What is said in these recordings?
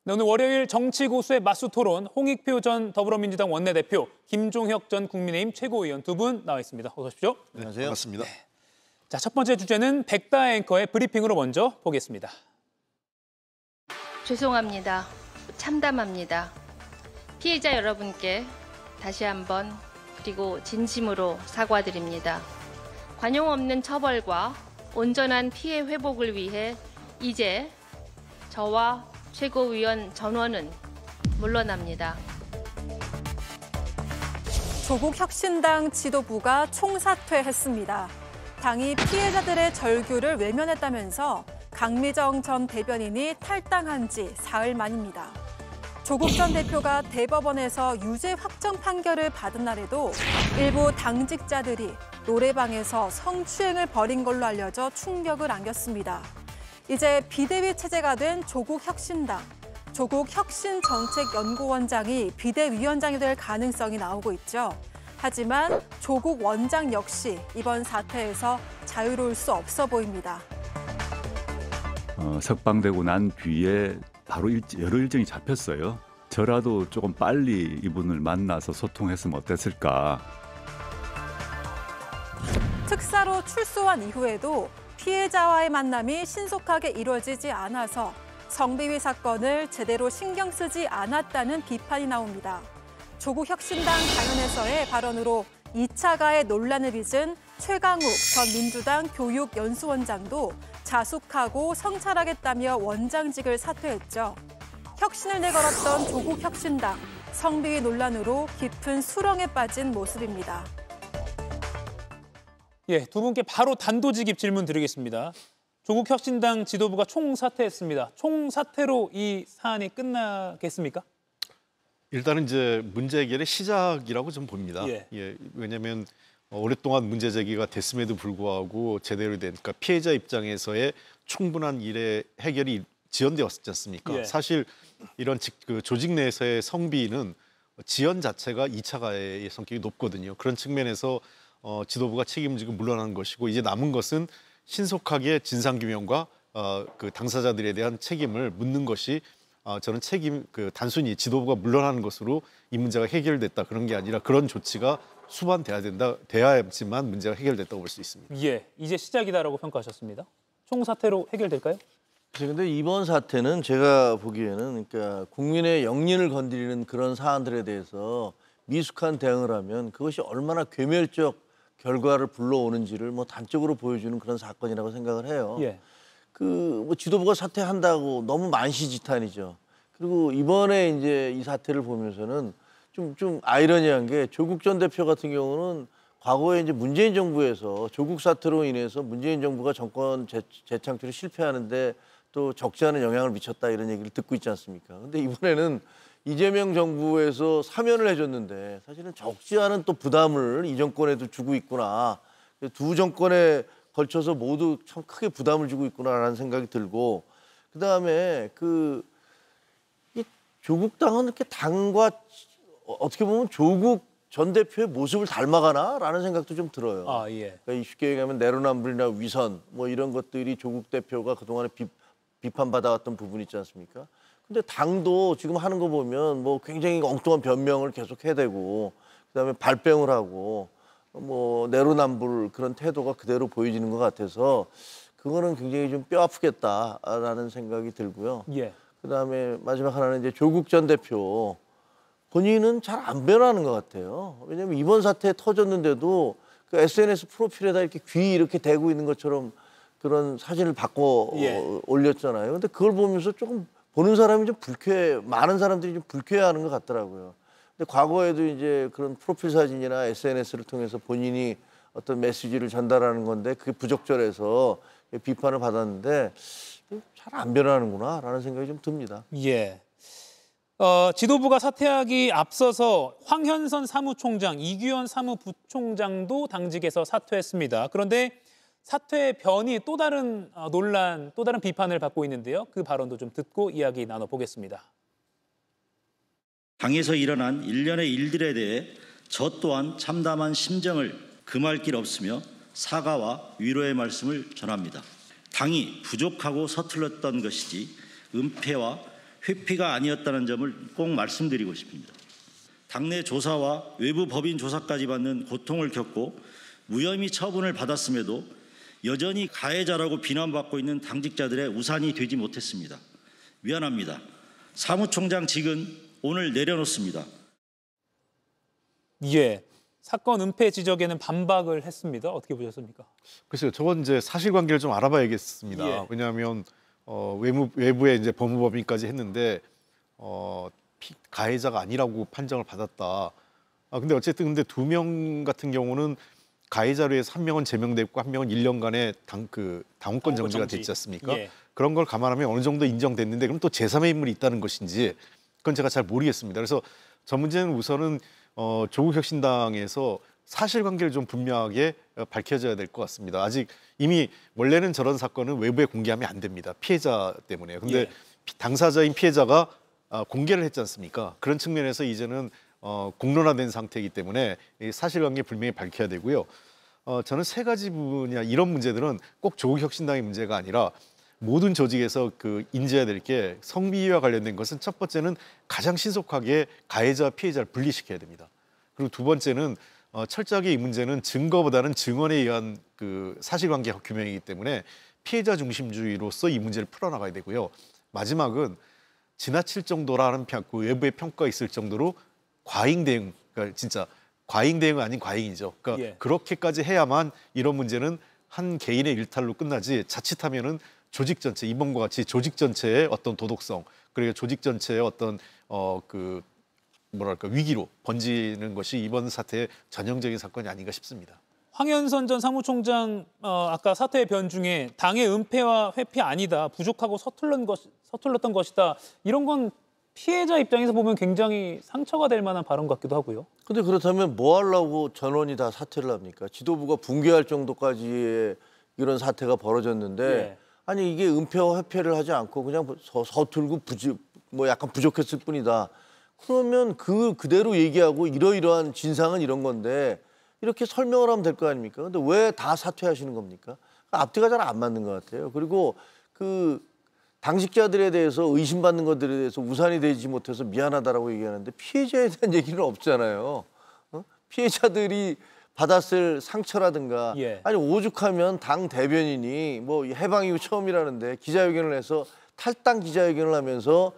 네, 오늘 월요일 정치 고수의 맞수 토론 홍익표 전 더불어민주당 원내대표, 김종혁 전 국민의힘 최고위원 두 분 나와 있습니다. 어서 오십시오. 네, 안녕하세요. 반갑습니다. 네. 자, 첫 번째 주제는 백다 앵커의 브리핑으로 먼저 보겠습니다. 죄송합니다. 참담합니다. 피해자 여러분께 다시 한번 그리고 진심으로 사과드립니다. 관용 없는 처벌과 온전한 피해 회복을 위해 이제 저와 최고위원 전원은 물러납니다. 조국 혁신당 지도부가 총사퇴했습니다. 당이 피해자들의 절규를 외면했다면서 강미정 전 대변인이 탈당한 지 사흘 만입니다. 조국 전 대표가 대법원에서 유죄 확정 판결을 받은 날에도 일부 당직자들이 노래방에서 성추행을 벌인 걸로 알려져 충격을 안겼습니다. 이제 비대위 체제가 된 조국 혁신당, 조국 혁신정책연구원장이 비대위원장이 될 가능성이 나오고 있죠. 하지만 조국 원장 역시 이번 사태에서 자유로울 수 없어 보입니다. 석방되고 난 뒤에 바로 여러 일정이 잡혔어요. 저라도 조금 빨리 이분을 만나서 소통했으면 어땠을까. 특사로 출소한 이후에도 피해자와의 만남이 신속하게 이루어지지 않아서 성비위 사건을 제대로 신경 쓰지 않았다는 비판이 나옵니다. 조국 혁신당 관련해서의 발언으로 2차 가해 논란을 빚은 최강욱 전 민주당 교육연수원장도 자숙하고 성찰하겠다며 원장직을 사퇴했죠. 혁신을 내걸었던 조국 혁신당, 성비위 논란으로 깊은 수렁에 빠진 모습입니다. 예, 두 분께 바로 단도직입 질문 드리겠습니다. 조국 혁신당 지도부가 총사퇴했습니다. 총사퇴로 이 사안이 끝나겠습니까? 일단은 이제 문제 해결의 시작이라고 좀 봅니다. 왜냐하면 오랫동안 문제 제기가 됐음에도 불구하고 제대로 된, 그러니까 피해자 입장에서의 충분한 일의 해결이 지연되었지 않습니까? 사실 이런 조직 내에서의 성비는 지연 자체가 2차 가해의 성격이 높거든요. 그런 측면에서 지도부가 책임지고 물러나는 것이고, 이제 남은 것은 신속하게 진상규명과 그 당사자들에 대한 책임을 묻는 것이 저는 단순히 지도부가 물러나는 것으로 이 문제가 해결됐다 그런 게 아니라 그런 조치가 돼야지만 문제가 해결됐다고 볼 수 있습니다. 예, 이제 시작이다라고 평가하셨습니다. 총사퇴로 해결될까요? 그런데 이번 사태는 제가 보기에는 그러니까 국민의 영린을 건드리는 그런 사안들에 대해서 미숙한 대응을 하면 그것이 얼마나 괴멸적 결과를 불러오는지를 단적으로 보여주는 그런 사건이라고 생각을 해요. 지도부가 사퇴한다고 너무 만시지탄이죠. 그리고 이번에 이제 이 사태를 보면서는 좀 아이러니한 게 조국 전 대표 같은 경우는 과거에 이제 문재인 정부에서 조국 사태로 인해서 문재인 정부가 정권 재창출에 실패하는데 또 적지 않은 영향을 미쳤다 이런 얘기를 듣고 있지 않습니까? 근데 이번에는 이재명 정부에서 사면을 해줬는데 사실은 적지 않은 또 부담을 이 정권에도 주고 있구나. 두 정권에 걸쳐서 모두 참 크게 부담을 주고 있구나라는 생각이 들고, 그다음에 이 조국당은 이렇게 당과 어떻게 보면 조국 전 대표의 모습을 닮아가나라는 생각도 좀 들어요. 그러니까 쉽게 얘기하면 내로남불이나 위선 이런 것들이 조국 대표가 그동안에 비판받아왔던 부분이 있지 않습니까? 근데 당도 지금 하는 거 보면 굉장히 엉뚱한 변명을 계속 해대고, 그다음에 발뺌을 하고 내로남불 그런 태도가 그대로 보여지는 것 같아서 그거는 굉장히 좀 뼈 아프겠다라는 생각이 들고요. 그다음에 마지막 하나는 이제 조국 전 대표 본인은 잘 안 변하는 것 같아요. 왜냐하면 이번 사태 터졌는데도 그 SNS 프로필에다 이렇게 귀 이렇게 대고 있는 것처럼 그런 사진을 바꿔 올렸잖아요. 근데 그걸 보면서 조금 보는 사람이 좀 많은 사람들이 좀 불쾌해하는 것 같더라고요. 근데 과거에도 이제 그런 프로필 사진이나 SNS를 통해서 본인이 어떤 메시지를 전달하는 건데 그게 부적절해서 비판을 받았는데 잘 안 변하는구나라는 생각이 좀 듭니다. 지도부가 사퇴하기 앞서서 황현선 사무총장, 이규현 사무부총장도 당직에서 사퇴했습니다. 그런데 사퇴의 변이 또 다른 논란, 또 다른 비판을 받고 있는데요. 그 발언도 좀 듣고 이야기 나눠보겠습니다. 당에서 일어난 일련의 일들에 대해 저 또한 참담한 심정을 금할 길 없으며 사과와 위로의 말씀을 전합니다. 당이 부족하고 서툴렀던 것이지 은폐와 회피가 아니었다는 점을 꼭 말씀드리고 싶습니다. 당내 조사와 외부 법인 조사까지 받는 고통을 겪고 무혐의 처분을 받았음에도 여전히 가해자라고 비난받고 있는 당직자들의 우산이 되지 못했습니다. 미안합니다. 사무총장직은 오늘 내려놓습니다. 예, 사건 은폐 지적에는 반박을 했습니다. 어떻게 보셨습니까? 글쎄요, 저건 이제 사실관계를 좀 알아봐야겠습니다. 예. 왜냐하면 외부에 이제 법무법인까지 했는데 가해자가 아니라고 판정을 받았다. 근데 어쨌든 근데 2명 같은 경우는 가해자로 해서 1명은 제명됐고 1명은 1년간의 당원권 정지가 됐지 않습니까? 예. 그런 걸 감안하면 어느 정도 인정됐는데 그럼 또 제3의 인물이 있다는 것인지 그건 제가 잘 모르겠습니다. 그래서 저 문제는 우선은 조국혁신당에서 사실관계를 좀 분명하게 밝혀져야 될 것 같습니다. 아직 이미 원래는 저런 사건은 외부에 공개하면 안 됩니다. 피해자 때문에. 근데 예. 당사자인 피해자가 공개를 했지 않습니까? 그런 측면에서 이제는 공론화된 상태이기 때문에 이 사실관계 분명히 밝혀야 되고요. 저는 3가지 부분이나 이런 문제들은 꼭 조국혁신당의 문제가 아니라 모든 조직에서 인지해야 될 게 성비위와 관련된 것은 첫 번째는 가장 신속하게 가해자와 피해자를 분리시켜야 됩니다. 그리고 2번째는 철저하게 이 문제는 증거보다는 증언에 의한 사실관계 규명이기 때문에 피해자 중심주의로서 이 문제를 풀어나가야 되고요. 마지막은 지나칠 정도라는 외부의 평가가 있을 정도로 과잉 대응, 그러니까 진짜 과잉 대응은 아닌 과잉이죠. 그러니까 예. 그렇게까지 해야만 이런 문제는 한 개인의 일탈로 끝나지 자칫하면은 조직 전체, 이번과 같이 조직 전체의 어떤 도덕성, 그리고 조직 전체의 어떤 위기로 번지는 것이 이번 사태의 전형적인 사건이 아닌가 싶습니다. 황현선 전 사무총장 아까 사퇴의 변 중에 당의 은폐와 회피 아니다, 부족하고 서툴렀던 것이다. 이런 건 피해자 입장에서 보면 굉장히 상처가 될 만한 발언 같기도 하고요. 근데 그렇다면 뭐 하려고 전원이 다 사퇴를 합니까? 지도부가 붕괴할 정도까지의 이런 사태가 벌어졌는데 예. 아니 이게 은폐와 회피를 하지 않고 그냥 서툴고 약간 부족했을 뿐이다. 그러면 그대로 얘기하고 이러이러한 진상은 이런 건데 이렇게 설명을 하면 될 거 아닙니까? 근데 왜 다 사퇴하시는 겁니까? 앞뒤가 잘 안 맞는 것 같아요. 그리고 당직자들에 대해서 의심받는 것들에 대해서 우산이 되지 못해서 미안하다라고 얘기하는데 피해자에 대한 얘기는 없잖아요. 피해자들이 받았을 상처라든가 예. 아니 오죽하면 당 대변인이 해방 이후 처음이라는데 기자회견을 해서 탈당 기자회견을 하면서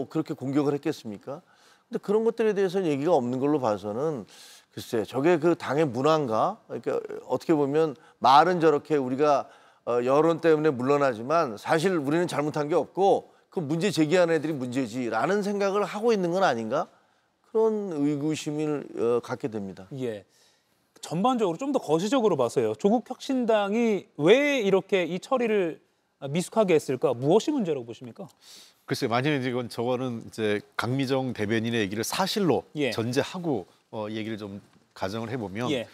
그렇게 공격을 했겠습니까? 근데 그런 것들에 대해서는 얘기가 없는 걸로 봐서는 글쎄 저게 당의 문화인가? 그러니까 어떻게 보면 말은 저렇게 우리가 여론 때문에 물러나지만 사실 우리는 잘못한 게 없고 그 문제 제기하는 애들이 문제지라는 생각을 하고 있는 건 아닌가? 그런 의구심을 갖게 됩니다. 예. 전반적으로 좀 더 거시적으로 봐서요. 조국혁신당이 왜 이렇게 이 처리를 미숙하게 했을까? 무엇이 문제라고 보십니까? 글쎄요, 만약에 저거는 이제 강미정 대변인의 얘기를 사실로 예. 전제하고 얘기를 좀 가정을 해보면 예.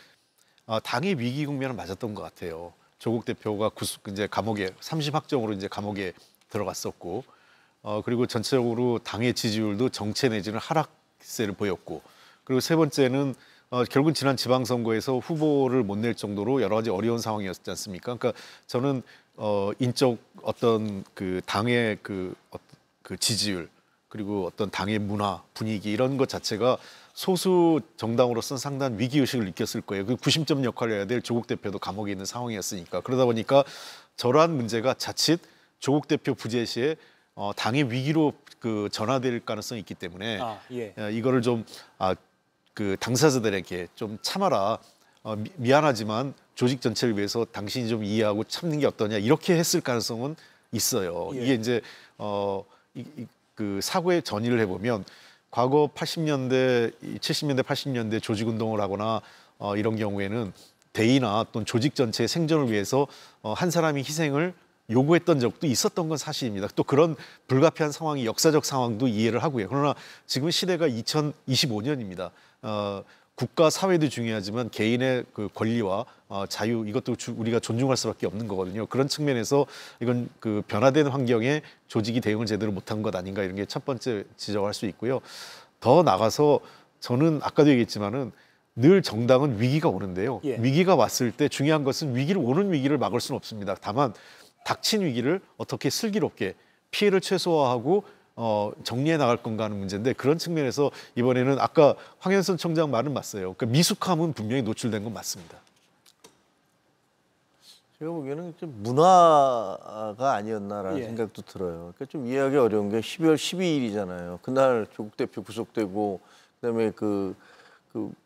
당의 위기 국면은 맞았던 것 같아요. 조국 대표가 이제 감옥에 30학점으로 이제 감옥에 들어갔었고, 그리고 전체적으로 당의 지지율도 정체 내지는 하락세를 보였고, 그리고 3번째는 결국은 지난 지방선거에서 후보를 못 낼 정도로 여러 가지 어려운 상황이었지 않습니까? 그러니까 저는 인적 어떤 당의 지지율 그리고 어떤 당의 문화 분위기 이런 것 자체가 소수 정당으로서는 상당한 위기의식을 느꼈을 거예요. 그 구심점 역할을 해야 될 조국 대표도 감옥에 있는 상황이었으니까. 그러다 보니까 저러한 문제가 자칫 조국 대표 부재 시에 당의 위기로 전화될 가능성이 있기 때문에 예. 이거를 좀 당사자들에게 좀 참아라. 미안하지만 조직 전체를 위해서 당신이 좀 이해하고 참는 게 어떠냐 이렇게 했을 가능성은 있어요. 예. 이게 이제 사고의 전이를 해보면 과거 80년대, 70년대, 80년대 조직운동을 하거나 이런 경우에는 대의나 또는 조직 전체의 생존을 위해서 한 사람이 희생을 요구했던 적도 있었던 건 사실입니다. 또 그런 불가피한 상황이 역사적 상황도 이해를 하고요. 그러나 지금 시대가 2025년입니다. 국가 사회도 중요하지만 개인의 권리와 자유 이것도 우리가 존중할 수밖에 없는 거거든요. 그런 측면에서 이건 변화된 환경에 조직이 대응을 제대로 못한 것 아닌가 이런 게 첫 번째 지적할 수 있고요. 더 나가서 저는 아까도 얘기했지만은 늘 정당은 위기가 오는데요. 예. 위기가 왔을 때 중요한 것은 오는 위기를 막을 수는 없습니다. 다만 닥친 위기를 어떻게 슬기롭게 피해를 최소화하고 정리해 나갈 건가 하는 문제인데 그런 측면에서 이번에는 아까 황현선 청장 말은 맞어요. 그러니까 미숙함은 분명히 노출된 건 맞습니다. 제가 보기에는 좀 문화가 아니었나라는 예. 생각도 들어요. 그러니까 좀 이해하기 어려운 게 12월 12일이잖아요. 그날 조국 대표 구속되고 그다음에 그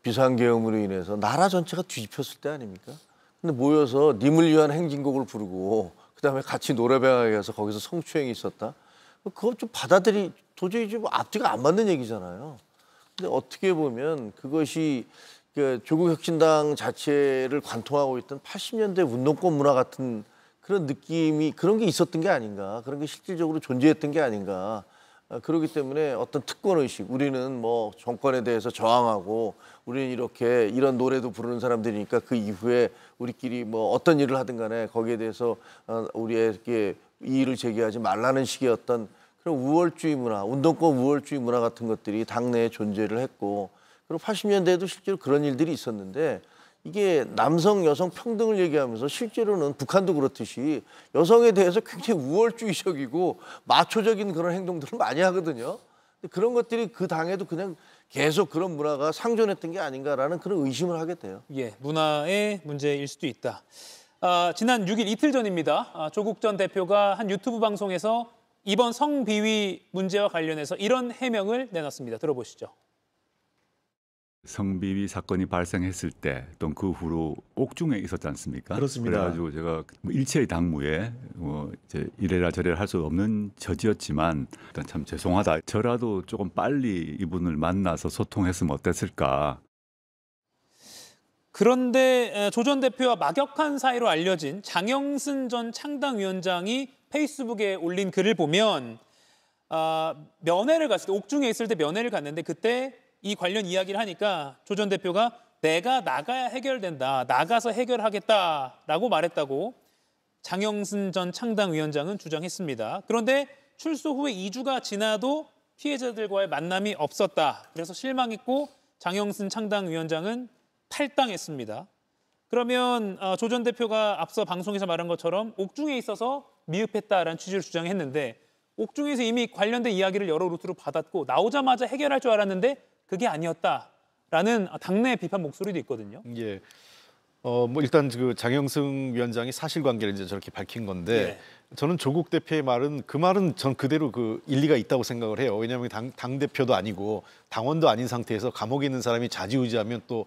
비상계엄으로 인해서 나라 전체가 뒤집혔을 때 아닙니까? 근데 모여서 님을 위한 행진곡을 부르고 그다음에 같이 노래방에 가서 거기서 성추행이 있었다. 그거 좀 도저히 좀 앞뒤가 안 맞는 얘기잖아요. 근데 어떻게 보면 그것이 조국 혁신당 자체를 관통하고 있던 80년대 운동권 문화 같은 그런 느낌이 그런 게 있었던 게 아닌가. 그런 게 실질적으로 존재했던 게 아닌가. 그렇기 때문에 어떤 특권 의식, 우리는 뭐 정권에 대해서 저항하고 우리는 이런 노래도 부르는 사람들이니까 그 이후에 우리끼리 뭐 어떤 일을 하든 간에 거기에 대해서 우리에게 이의를 제기하지 말라는 식의 어떤 그런 우월주의 문화, 운동권 우월주의 문화 같은 것들이 당내에 존재를 했고, 그리고 80년대에도 실제로 그런 일들이 있었는데 이게 남성 여성 평등을 얘기하면서 실제로는 북한도 그렇듯이 여성에 대해서 굉장히 우월주의적이고 마초적인 그런 행동들을 많이 하거든요. 근데 그런 것들이 그 당에도 그냥 계속 그런 문화가 상존했던 게 아닌가라는 그런 의심을 하게 돼요. 예, 문화의 문제일 수도 있다. 지난 6일 이틀 전입니다. 조국 전 대표가 한 유튜브 방송에서 이번 성비위 문제와 관련해서 이런 해명을 내놨습니다. 들어보시죠. 성비위 사건이 발생했을 때 또 그 후로 옥중에 있었지 않습니까? 그렇습니다. 그래가지고 제가 일체의 당무에 이제 이래라 저래라 할 수 없는 처지였지만 일단 참 죄송하다. 저라도 조금 빨리 이분을 만나서 소통했으면 어땠을까. 그런데 조 전 대표와 막역한 사이로 알려진 장영순 전 창당위원장이 페이스북에 올린 글을 보면 면회를 갔을 때, 옥중에 있을 때 면회를 갔는데 그때 이 관련 이야기를 하니까 조 전 대표가 내가 나가야 해결된다, 나가서 해결하겠다라고 말했다고 장영순 전 창당위원장은 주장했습니다. 그런데 출소 후에 2주가 지나도 피해자들과의 만남이 없었다. 그래서 실망했고 장영순 창당위원장은 탈당했습니다. 그러면 조 전 대표가 앞서 방송에서 말한 것처럼 옥중에 있어서 미흡했다라는 취지를 주장했는데 옥중에서 이미 관련된 이야기를 여러 루트로 받았고 나오자마자 해결할 줄 알았는데 그게 아니었다라는 당내 비판 목소리도 있거든요. 예. 뭐 일단 그 장영승 위원장이 사실관계를 이제 저렇게 밝힌 건데 저는 조국 대표의 말은 전 그대로 그 일리가 있다고 생각을 해요. 왜냐하면 당 대표도 아니고 당원도 아닌 상태에서 감옥에 있는 사람이 좌지우지하면 또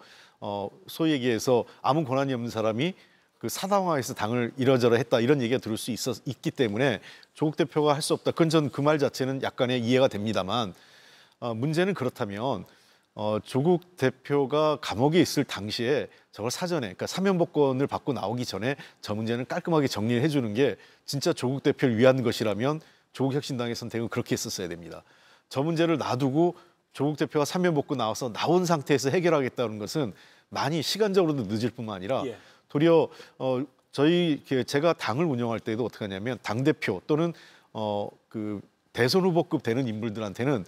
소위 얘기해서 아무 권한이 없는 사람이 그 사당화에서 당을 이러저러 했다 이런 얘기가 들을 수 있기 때문에 조국 대표가 할 수 없다. 그건 전 그 말 자체는 약간의 이해가 됩니다만 문제는 그렇다면 조국 대표가 감옥에 있을 당시에 저걸 사전에 그러니까 사면복권을 받고 나오기 전에 저 문제는 깔끔하게 정리를 해주는 게 진짜 조국 대표를 위한 것이라면 조국 혁신당의 선택은 그렇게 했었어야 됩니다. 저 문제를 놔두고 조국 대표가 사면복권 나와서 나온 상태에서 해결하겠다는 것은 많이 시간적으로도 늦을 뿐만 아니라 도리어 제가 당을 운영할 때도 어떻게 하냐면 당 대표 또는 그 대선 후보급 되는 인물들한테는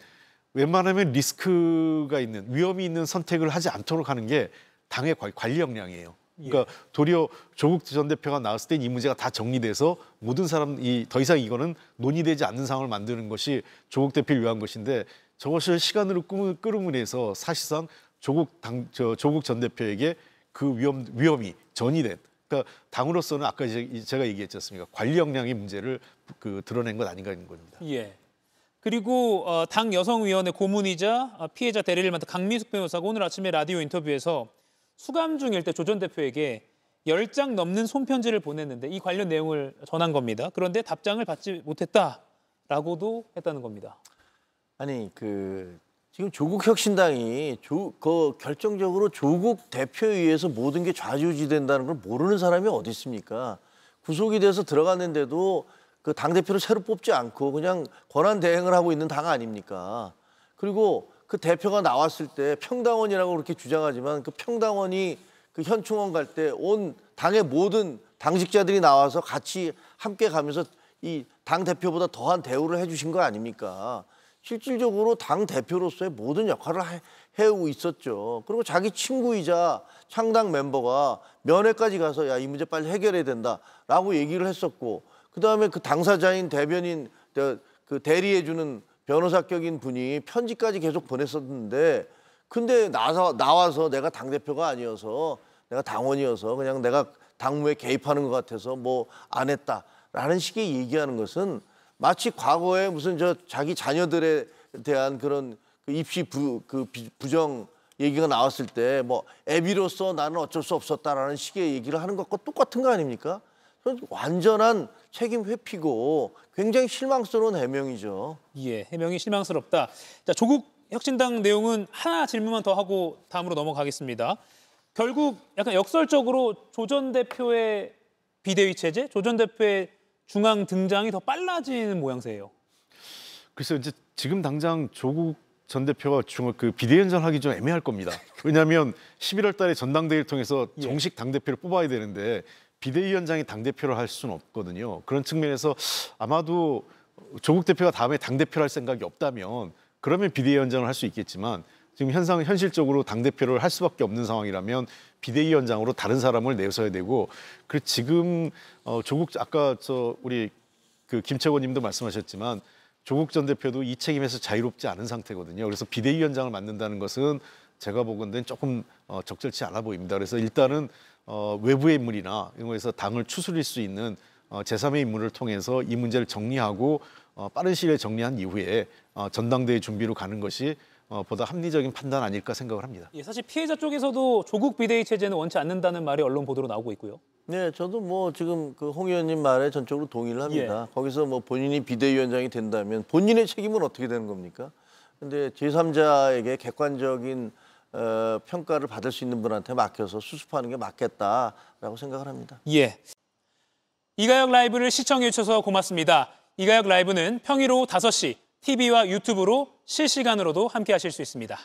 웬만하면 리스크가 있는 위험이 있는 선택을 하지 않도록 하는 게 당의 관리 역량이에요. 그러니까 도리어 조국 전 대표가 나왔을 때 이 문제가 다 정리돼서 모든 사람이 더 이상 이거는 논의되지 않는 상황을 만드는 것이 조국 대표를 위한 것인데 저것을 시간으로 끌음으로 해서 사실상 조국 전 대표에게 그 위험이 전이된. 그러니까 당으로서는 아까 제가 얘기했지 않습니까? 관리 역량의 문제를 드러낸 것 아닌가 하는 겁니다. 예. 그리고 당 여성위원회 고문이자 피해자 대리를 맡은 강미숙 변호사가 오늘 아침에 라디오 인터뷰에서 수감 중일 때 조 전 대표에게 10장 넘는 손편지를 보냈는데 이 관련 내용을 전한 겁니다. 그런데 답장을 받지 못했다라고도 했다는 겁니다. 아니 지금 조국 혁신당이 결정적으로 조국 대표에 의해서 모든 게 좌지우지된다는 걸 모르는 사람이 어디 있습니까? 구속이 돼서 들어갔는데도 그 당대표를 새로 뽑지 않고 그냥 권한 대행을 하고 있는 당 아닙니까? 그리고 그 대표가 나왔을 때 평당원이라고 그렇게 주장하지만 그 평당원이 그 현충원 갈 때 온 당의 모든 당직자들이 나와서 같이 함께 가면서 이 당 대표보다 더한 대우를 해주신 거 아닙니까? 실질적으로 당 대표로서의 모든 역할을 해오고 있었죠. 그리고 자기 친구이자 창당 멤버가 면회까지 가서 야, 이 문제 빨리 해결해야 된다라고 얘기를 했었고, 그 다음에 그 당사자인 대변인 그 대리해주는 변호사격인 분이 편지까지 계속 보냈었는데 근데 나와서 내가 당대표가 아니어서 내가 당원이어서 그냥 내가 당무에 개입하는 것 같아서 뭐 안 했다라는 식의 얘기하는 것은 마치 과거에 무슨 자기 자녀들에 대한 그런 그 입시 부정 얘기가 나왔을 때 뭐 애비로서 나는 어쩔 수 없었다라는 식의 얘기를 하는 것과 똑같은 거 아닙니까? 완전한 책임 회피고 굉장히 실망스러운 해명이죠. 예, 해명이 실망스럽다. 자, 조국 혁신당 내용은 하나 질문만 더 하고 다음으로 넘어가겠습니다. 결국 약간 역설적으로 조 전 대표의 비대위 체제, 조 전 대표의 중앙 등장이 더 빨라지는 모양새예요. 그래서 이제 지금 당장 조국 전 대표가 그 비대위원장하기 좀 애매할 겁니다. 왜냐하면 11월 달에 전당대회를 통해서 정식 당대표를 뽑아야 되는데 비대위원장이 당대표를 할 수는 없거든요. 그런 측면에서 아마도 조국 대표가 다음에 당대표를 할 생각이 없다면 그러면 비대위원장을 할 수 있겠지만 지금 현실적으로 당대표를 할 수밖에 없는 상황이라면 비대위원장으로 다른 사람을 내서야 되고 그리고 지금 아까 우리 그 김채원 님도 말씀하셨지만 조국 전 대표도 이 책임에서 자유롭지 않은 상태거든요. 그래서 비대위원장을 맡는다는 것은 제가 보건대는 조금 적절치 않아 보입니다. 그래서 일단은 외부의 인물이나 이런 거에서 당을 추스릴 수 있는 제3의 인물을 통해서 이 문제를 정리하고 빠른 시일에 정리한 이후에 전당대회 준비로 가는 것이 보다 합리적인 판단 아닐까 생각을 합니다. 예, 사실 피해자 쪽에서도 조국 비대위 체제는 원치 않는다는 말이 언론 보도로 나오고 있고요. 네, 저도 뭐 지금 그 홍 의원님 말에 전적으로 동의를 합니다. 거기서 뭐 본인이 비대위원장이 된다면 본인의 책임은 어떻게 되는 겁니까? 근데 제3자에게 객관적인 평가를 받을 수 있는 분한테 맡겨서 수습하는 게 맞겠다라고 생각을 합니다. 예. 이가혁 라이브를 시청해 주셔서 고맙습니다. 이가혁 라이브는 평일 오후 5시 TV와 유튜브로 실시간으로도 함께 하실 수 있습니다.